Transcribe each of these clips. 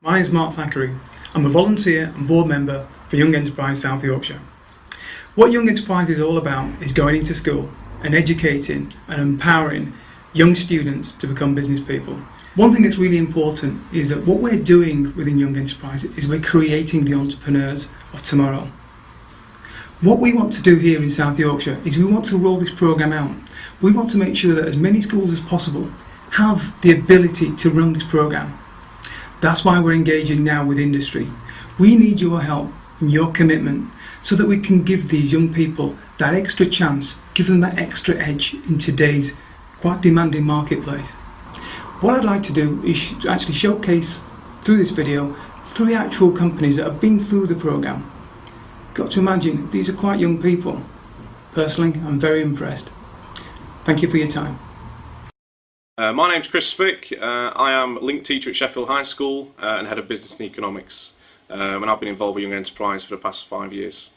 My name is Mark Thackeray. I'm a volunteer and board member for Young Enterprise South Yorkshire. What Young Enterprise is all about is going into school and educating and empowering young students to become business people. One thing that's really important is that what we're doing within Young Enterprise is we're creating the entrepreneurs of tomorrow. What we want to do here in South Yorkshire is we want to roll this programme out. We want to make sure that as many schools as possible have the ability to run this programme. That's why we're engaging now with industry. We need your help and your commitment so that we can give these young people that extra chance, give them that extra edge in today's quite demanding marketplace. What I'd like to do is actually showcase through this video 3 actual companies that have been through the programme. Got to imagine, these are quite young people. Personally, I'm very impressed. Thank you for your time. My name's Chris Spick. I am Link Teacher at Sheffield High School and Head of Business and Economics, and I've been involved with Young Enterprise for the past 5 years.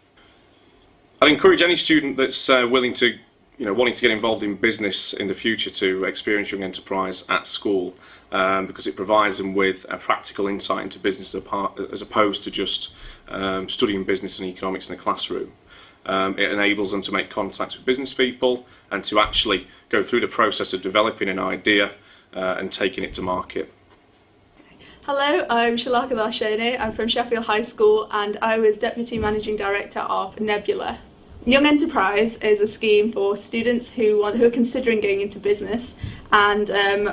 I'd encourage any student that's wanting to get involved in business in the future to experience Young Enterprise at school, because it provides them with a practical insight into business as opposed to just studying business and economics in a classroom. It enables them to make contacts with business people and to actually go through the process of developing an idea and taking it to market. Hello, I'm Shalaka Darshani. I'm from Sheffield High School and I was Deputy Managing Director of Nebula. Young Enterprise is a scheme for students who are considering going into business, and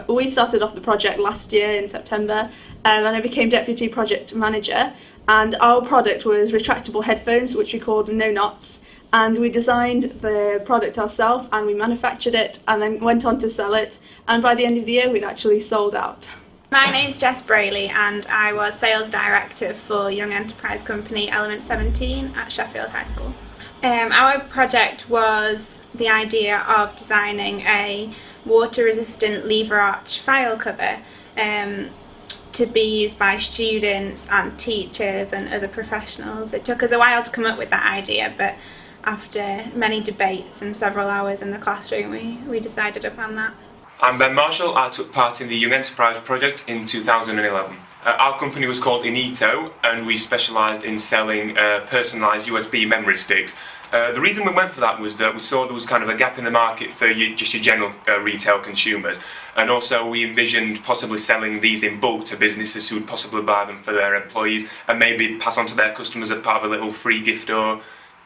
we started off the project last year in September, and I became Deputy Project Manager, and our product was retractable headphones, which we called No Knots, and we designed the product ourselves and we manufactured it and then went on to sell it, and by the end of the year we'd actually sold out. My name's Jess Brayley and I was Sales Director for Young Enterprise Company Element 17 at Sheffield High School. Our project was the idea of designing a water-resistant lever arch file cover to be used by students and teachers and other professionals. It took us a while to come up with that idea, but after many debates and several hours in the classroom we decided upon that. I'm Ben Marshall. I took part in the Young Enterprise project in 2011. Our company was called Inito and we specialised in selling personalised USB memory sticks. The reason we went for that was that we saw there was kind of a gap in the market for just your general retail consumers, and also we envisioned possibly selling these in bulk to businesses who would possibly buy them for their employees and maybe pass on to their customers as part of a little free gift or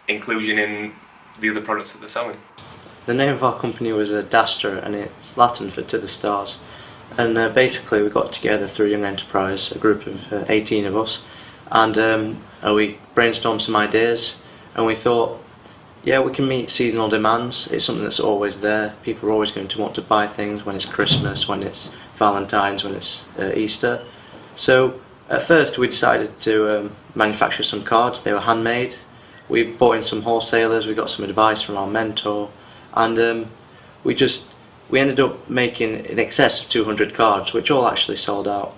inclusion in the other products that they're selling. The name of our company was Dastra, and it's Latin for To the Stars. And basically we got together through Young Enterprise, a group of 18 of us, and we brainstormed some ideas, and we thought, yeah, we can meet seasonal demands. It's something that's always there. People are always going to want to buy things when it's Christmas, when it's Valentine's, when it's Easter. So at first we decided to manufacture some cards. They were handmade. We brought in some wholesalers, we got some advice from our mentor, and we ended up making in excess of 200 cards, which all actually sold out.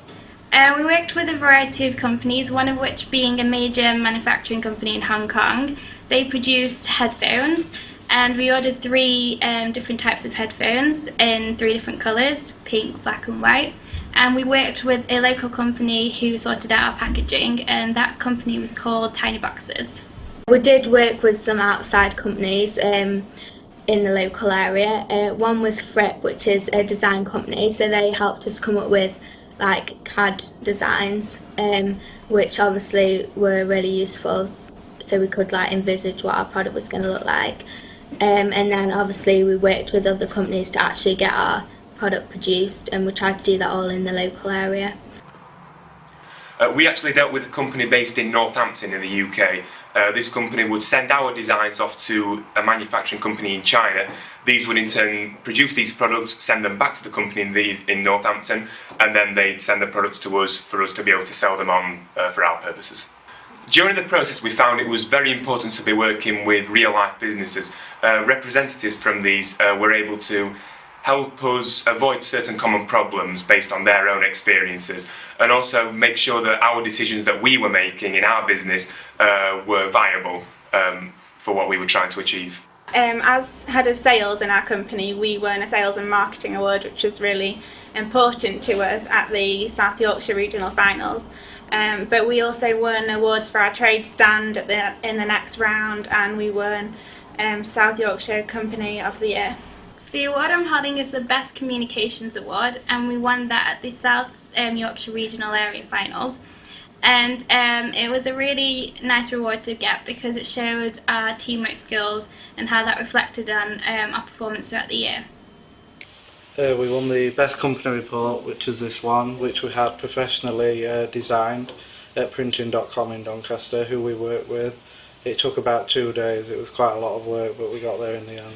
We worked with a variety of companies, one of which being a major manufacturing company in Hong Kong. They produced headphones, and we ordered 3 different types of headphones in 3 different colours, pink, black and white. And we worked with a local company who sorted out our packaging, and that company was called Tiny Boxes. We did work with some outside companies in the local area. One was Fripp, which is a design company, so they helped us come up with like CAD designs, which obviously were really useful, so we could like envisage what our product was going to look like. And then obviously we worked with other companies to actually get our product produced, and we tried to do that all in the local area. We actually dealt with a company based in Northampton in the UK. This company would send our designs off to a manufacturing company in China. These would in turn produce these products, send them back to the company in Northampton, and then they'd send the products to us for us to be able to sell them on for our purposes. During the process we found it was very important to be working with real life businesses. Representatives from these were able to help us avoid certain common problems based on their own experiences, and also make sure that our decisions that we were making in our business were viable for what we were trying to achieve. As head of sales in our company, we won a sales and marketing award, which was really important to us at the South Yorkshire regional finals. But we also won awards for our trade stand in the next round, and we won South Yorkshire Company of the Year. The award I'm holding is the Best Communications Award, and we won that at the South Yorkshire Regional Area Finals. And it was a really nice reward to get because it showed our teamwork skills and how that reflected on our performance throughout the year. We won the Best Company Report, which is this one, which we had professionally designed at printing.com in Doncaster, who we worked with. It took about 2 days. It was quite a lot of work, but we got there in the end.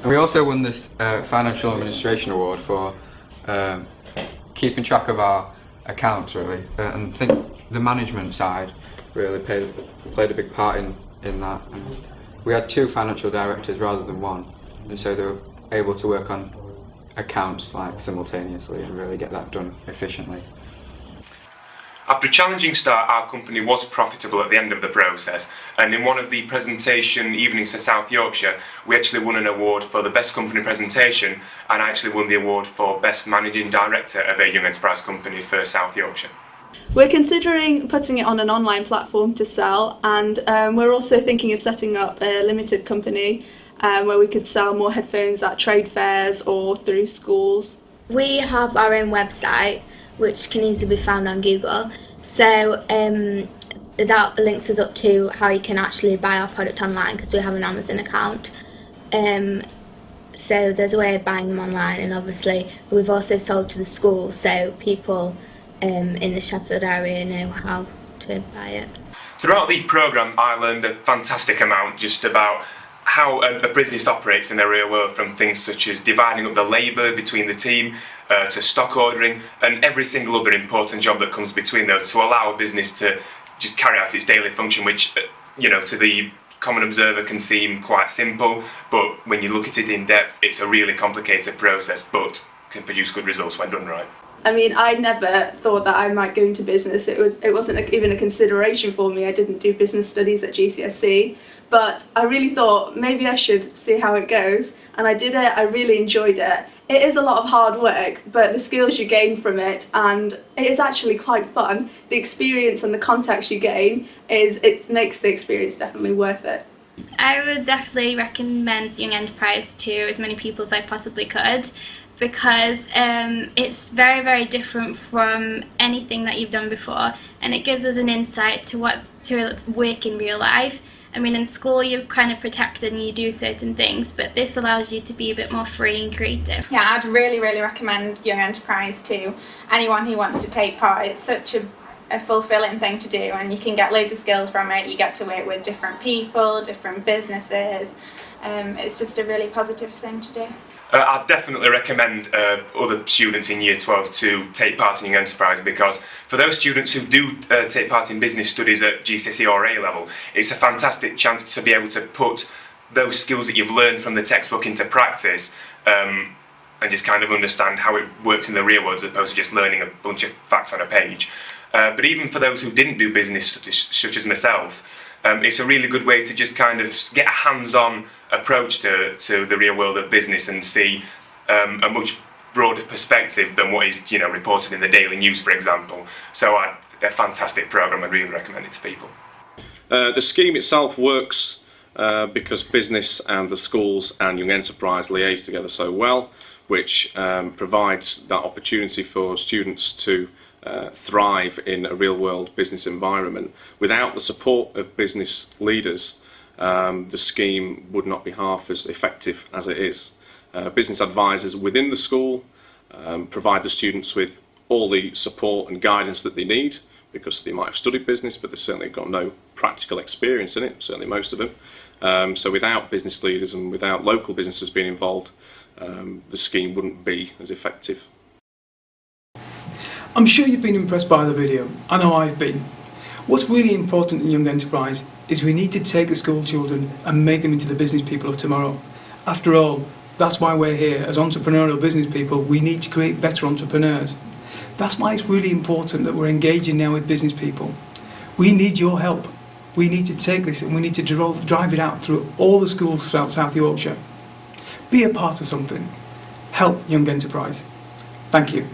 And we also won this Financial Administration Award for keeping track of our accounts, really. And I think the management side really played a big part in that. And we had 2 financial directors rather than 1, and so they were able to work on accounts simultaneously and really get that done efficiently. After a challenging start, our company was profitable at the end of the process, and in one of the presentation evenings for South Yorkshire, we actually won an award for the Best Company Presentation, and I actually won the award for Best Managing Director of a Young Enterprise Company for South Yorkshire. We're considering putting it on an online platform to sell, and we're also thinking of setting up a limited company where we could sell more headphones at trade fairs or through schools. We have our own website, which can easily be found on Google. So that links us up to how you can actually buy our product online, because we have an Amazon account. So there's a way of buying them online, and obviously we've also sold to the schools, so people in the Sheffield area know how to buy it. Throughout the programme, I learned a fantastic amount just about how a business operates in the real world, from things such as dividing up the labour between the team to stock ordering and every single other important job that comes between those, to allow a business to just carry out its daily function, which, you know, to the common observer can seem quite simple, but when you look at it in depth, it's a really complicated process, but can produce good results when done right. I mean, I never thought that I might go into business. It wasn't even a consideration for me. I didn't do business studies at GCSE, but I really thought maybe I should see how it goes, and I did it. I really enjoyed it. It is a lot of hard work, but the skills you gain from it, and it is actually quite fun. The experience and the contacts you gain, it makes the experience definitely worth it. I would definitely recommend Young Enterprise to as many people as I possibly could, because it's very, very different from anything that you've done before, and it gives us an insight to what to work in real life. I mean, in school you're kind of protected and you do certain things, but this allows you to be a bit more free and creative. Yeah, I'd really, really recommend Young Enterprise to anyone who wants to take part. It's such a fulfilling thing to do, and you can get loads of skills from it. You get to work with different people, different businesses. It's just a really positive thing to do. I'd definitely recommend other students in Year 12 to take part in Young Enterprise, because for those students who do take part in business studies at GCSE or A level, it's a fantastic chance to be able to put those skills that you've learned from the textbook into practice, and just kind of understand how it works in the real world, as opposed to just learning a bunch of facts on a page. But even for those who didn't do business studies, such as myself, it's a really good way to just kind of get a hands-on approach to the real world of business and see a much broader perspective than what is, you know, reported in the daily news, for example. So a fantastic programme. I'd really recommend it to people. The scheme itself works because business and the schools and Young Enterprise liaise together so well, which provides that opportunity for students to thrive in a real-world business environment. Without the support of business leaders, the scheme would not be half as effective as it is. Business advisors within the school provide the students with all the support and guidance that they need, because they might have studied business, but they've certainly got no practical experience in it, certainly most of them. So without business leaders and without local businesses being involved, the scheme wouldn't be as effective. I'm sure you've been impressed by the video. I know I've been. What's really important in Young Enterprise is we need to take the school children and make them into the business people of tomorrow. After all, that's why we're here. As entrepreneurial business people, we need to create better entrepreneurs. That's why it's really important that we're engaging now with business people. We need your help. We need to take this and we need to drive it out through all the schools throughout South Yorkshire. Be a part of something. Help Young Enterprise. Thank you.